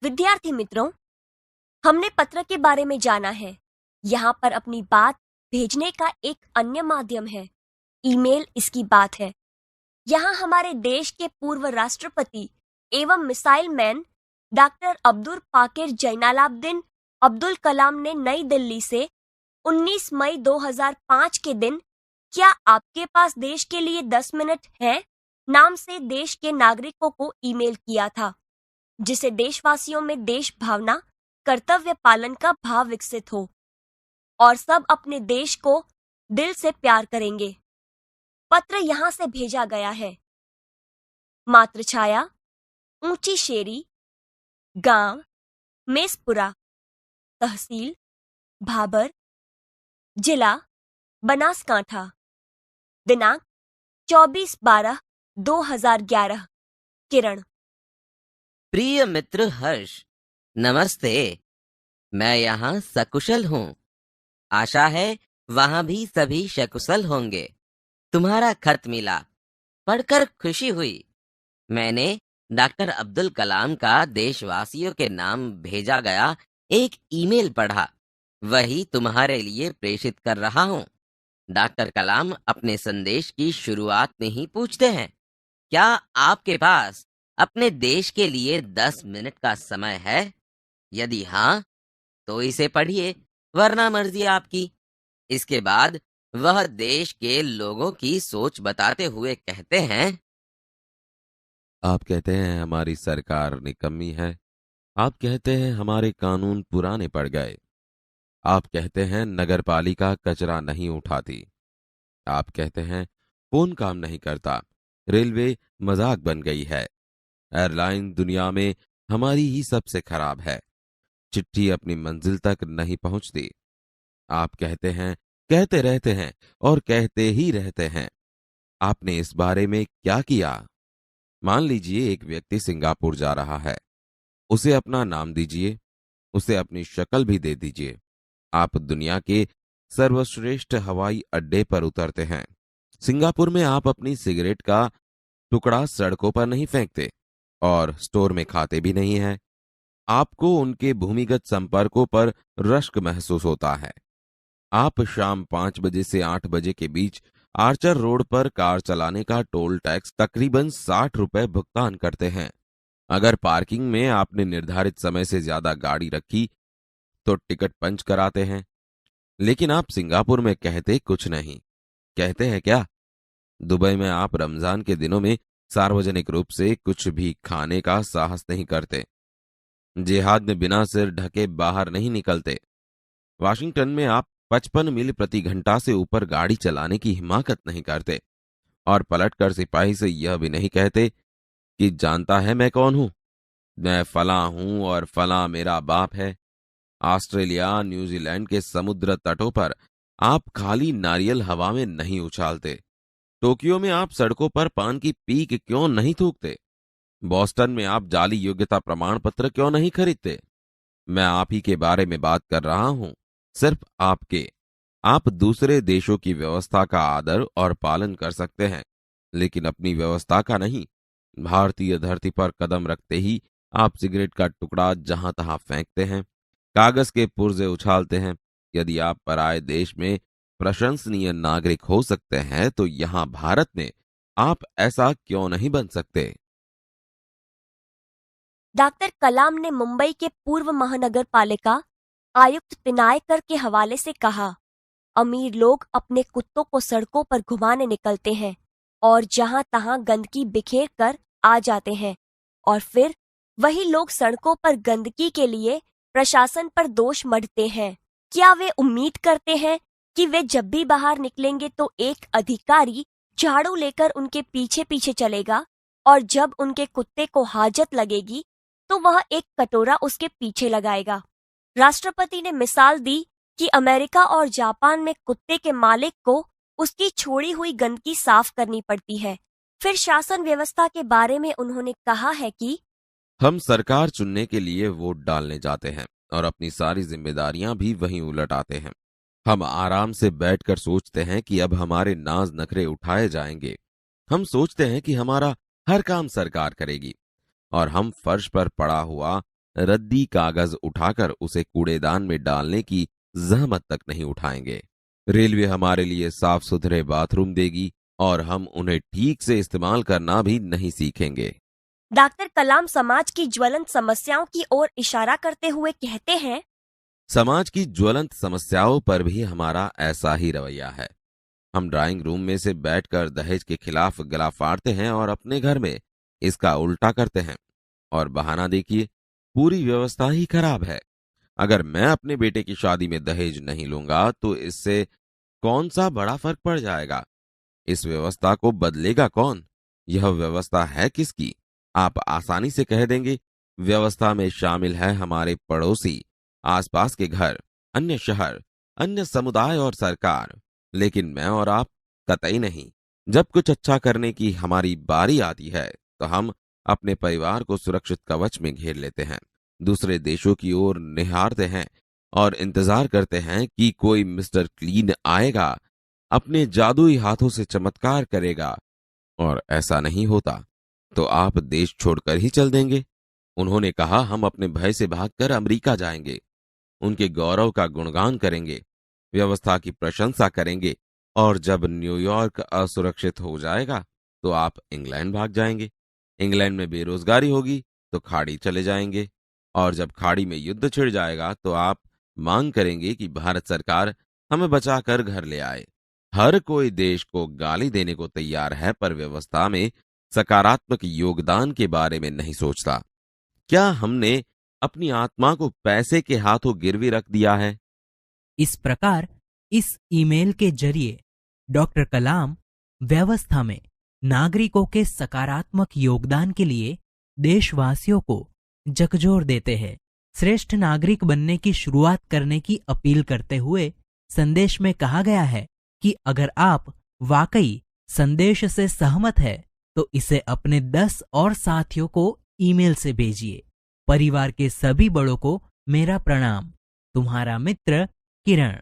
विद्यार्थी मित्रों, हमने पत्र के बारे में जाना है। यहाँ पर अपनी बात भेजने का एक अन्य माध्यम है। ईमेल इसकी बात है। यहाँ हमारे देश के पूर्व राष्ट्रपति एवं missile man doctor Abdul Pakir Jainulabdeen Abdul Kalam ने नई दिल्ली से 19 मई 2005 के दिन "क्या आपके पास देश के लिए 10 मिनट हैं?" नाम से देश के नागरिकों को ईमेल किया था, जिसे देशवासियों में देश भावना, कर्तव्य पालन का भाव विकसित हो और सब अपने देश को दिल से प्यार करेंगे। पत्र यहाँ से भेजा गया है। मातृछाया, ऊंची शेरी, गांव मेसपुरा, तहसील भाबर, जिला बनासकांठा, दिनांक 24/12/2011। किरण। प्रिय मित्र हर्ष, नमस्ते। मैं यहाँ सकुशल हूँ। आशा है वहाँ भी सभी सकुशल होंगे। तुम्हारा खत मिला, पढ़कर खुशी हुई। मैंने डॉक्टर अब्दुल कलाम का देशवासियों के नाम भेजा गया एक ईमेल पढ़ा, वही तुम्हारे लिए प्रेषित कर रहा हूँ। डॉक्टर कलाम अपने संदेश की शुरुआत में ही पूछते हैं, क्या आपके पास अपने देश के लिए 10 मिनट का समय है? यदि हाँ, तो इसे पढ़िए, वरना मर्जी आपकी। इसके बाद वह देश के लोगों की सोच बताते हुए कहते हैं, आप कहते हैं हमारी सरकार निकम्मी है। आप कहते हैं हमारे कानून पुराने पड़ गए। आप कहते हैं नगरपालिका कचरा नहीं उठाती। आप कहते हैं फोन काम नहीं करता। रेलवे मजाक बन गई है। एयरलाइन दुनिया में हमारी ही सबसे खराब है। चिट्ठी अपनी मंजिल तक नहीं पहुंचती। आप कहते हैं, कहते रहते हैं और कहते ही रहते हैं। आपने इस बारे में क्या किया? मान लीजिए एक व्यक्ति सिंगापुर जा रहा है। उसे अपना नाम दीजिए, उसे अपनी शक्ल भी दे दीजिए। आप दुनिया के सर्वश्रेष्ठ हवाई अड्डे पर उतरते हैं। सिंगापुर में आप अपनी सिगरेट का टुकड़ा सड़कों पर नहीं फेंकते और स्टोर में खाते भी नहीं हैं। आपको उनके भूमिगत संपर्कों पर रश्क महसूस होता है। आप शाम 5 बजे से 8 बजे के बीच आर्चर रोड पर कार चलाने का टोल टैक्स तकरीबन 60 रुपए भुगतान करते हैं। अगर पार्किंग में आपने निर्धारित समय से ज्यादा गाड़ी रखी तो टिकट पंच कराते हैं। लेकिन आप सिंगापुर में कहते कुछ नहीं। कहते हैं क्या? दुबई में आप रमजान के दिनों में सार्वजनिक रूप से कुछ भी खाने का साहस नहीं करते। जिहाद में बिना सिर ढके बाहर नहीं निकलते। वाशिंगटन में आप 55 मील प्रति घंटा से ऊपर गाड़ी चलाने की हिमाकत नहीं करते और पलटकर सिपाही से यह भी नहीं कहते कि जानता है मैं कौन हूं, मैं फलां हूं और फलां मेरा बाप है। ऑस्ट्रेलिया, न्यूजीलैंड के समुद्र तटों पर आप खाली नारियल हवा में नहीं उछालते। टोक्यो में आप सड़कों पर पान की पीक क्यों नहीं थूकते? बॉस्टन में आप जाली योग्यता प्रमाण पत्र क्यों नहीं खरीदते? मैं आप ही के बारे में बात कर रहा हूं, सिर्फ आपके। आप दूसरे देशों की व्यवस्था का आदर और पालन कर सकते हैं, लेकिन अपनी व्यवस्था का नहीं। भारतीय धरती पर कदम रखते ही आप सिगरेट का टुकड़ा जहां तहां फेंकते हैं, कागज के पुर्जे उछालते हैं। यदि आप पराये देश में प्रशंसनीय नागरिक हो सकते हैं तो यहां भारत में आप ऐसा क्यों नहीं बन सकते? डॉक्टर कलाम ने मुंबई के पूर्व महानगर पालिका आयुक्त पिनायकर के हवाले से कहा, अमीर लोग अपने कुत्तों को सड़कों पर घुमाने निकलते हैं और जहां तहां गंदगी बिखेर कर आ जाते हैं और फिर वही लोग सड़कों पर गंदगी के लिए प्रशासन पर दोष मढ़ते हैं। क्या वे उम्मीद करते हैं कि वे जब भी बाहर निकलेंगे तो एक अधिकारी झाड़ू लेकर उनके पीछे पीछे चलेगा और जब उनके कुत्ते को हाजत लगेगी तो वह एक कटोरा उसके पीछे लगाएगा? राष्ट्रपति ने मिसाल दी कि अमेरिका और जापान में कुत्ते के मालिक को उसकी छोड़ी हुई गंदगी साफ करनी पड़ती है। फिर शासन व्यवस्था के बारे में उन्होंने कहा है कि हम सरकार चुनने के लिए वोट डालने जाते हैं और अपनी सारी जिम्मेदारियां भी वहीं उलट आते हैं। हम आराम से बैठकर सोचते हैं कि अब हमारे नाज नखरे उठाए जाएंगे। हम सोचते हैं कि हमारा हर काम सरकार करेगी और हम फर्श पर पड़ा हुआ रद्दी कागज उठाकर उसे कूड़ेदान में डालने की जहमत तक नहीं उठाएंगे। रेलवे हमारे लिए साफ सुथरे बाथरूम देगी और हम उन्हें ठीक से इस्तेमाल करना भी नहीं सीखेंगे। डॉक्टर कलाम समाज की ज्वलंत समस्याओं की ओर इशारा करते हुए कहते हैं, समाज की ज्वलंत समस्याओं पर भी हमारा ऐसा ही रवैया है। हम ड्राइंग रूम में से बैठकर दहेज के खिलाफ गला फाड़ते हैं और अपने घर में इसका उल्टा करते हैं। और बहाना देखिए, पूरी व्यवस्था ही खराब है। अगर मैं अपने बेटे की शादी में दहेज नहीं लूंगा तो इससे कौन सा बड़ा फर्क पड़ जाएगा? इस व्यवस्था को बदलेगा कौन? यह व्यवस्था है किसकी? आप आसानी से कह देंगे, व्यवस्था में शामिल है हमारे पड़ोसी, आसपास के घर, अन्य शहर, अन्य समुदाय और सरकार। लेकिन मैं और आप कतई नहीं। जब कुछ अच्छा करने की हमारी बारी आती है तो हम अपने परिवार को सुरक्षित कवच में घेर लेते हैं, दूसरे देशों की ओर निहारते हैं और इंतजार करते हैं कि कोई मिस्टर क्लीन आएगा, अपने जादुई हाथों से चमत्कार करेगा। और ऐसा नहीं होता तो आप देश छोड़कर ही चल देंगे। उन्होंने कहा, हम अपने भय से भागकर अमेरिका जाएंगे, उनके गौरव का गुणगान करेंगे, व्यवस्था की प्रशंसा करेंगे, और जब न्यूयॉर्क असुरक्षित हो जाएगा तो आप इंग्लैंड भाग जाएंगे। इंग्लैंड में बेरोजगारी होगी तो खाड़ी चले जाएंगे, और जब खाड़ी में युद्ध छिड़ जाएगा तो आप मांग करेंगे कि भारत सरकार हमें बचाकर घर ले आए। हर कोई देश को गाली देने को तैयार है, पर व्यवस्था में सकारात्मक योगदान के बारे में नहीं सोचता। क्या हमने अपनी आत्मा को पैसे के हाथों गिरवी रख दिया है? इस प्रकार इस ईमेल के जरिए डॉक्टर कलाम व्यवस्था में नागरिकों के सकारात्मक योगदान के लिए देशवासियों को झकझोर देते हैं। श्रेष्ठ नागरिक बनने की शुरुआत करने की अपील करते हुए संदेश में कहा गया है कि अगर आप वाकई संदेश से सहमत है तो इसे अपने 10 और साथियों को ईमेल से भेजिए। परिवार के सभी बड़ों को मेरा प्रणाम। तुम्हारा मित्र किरण।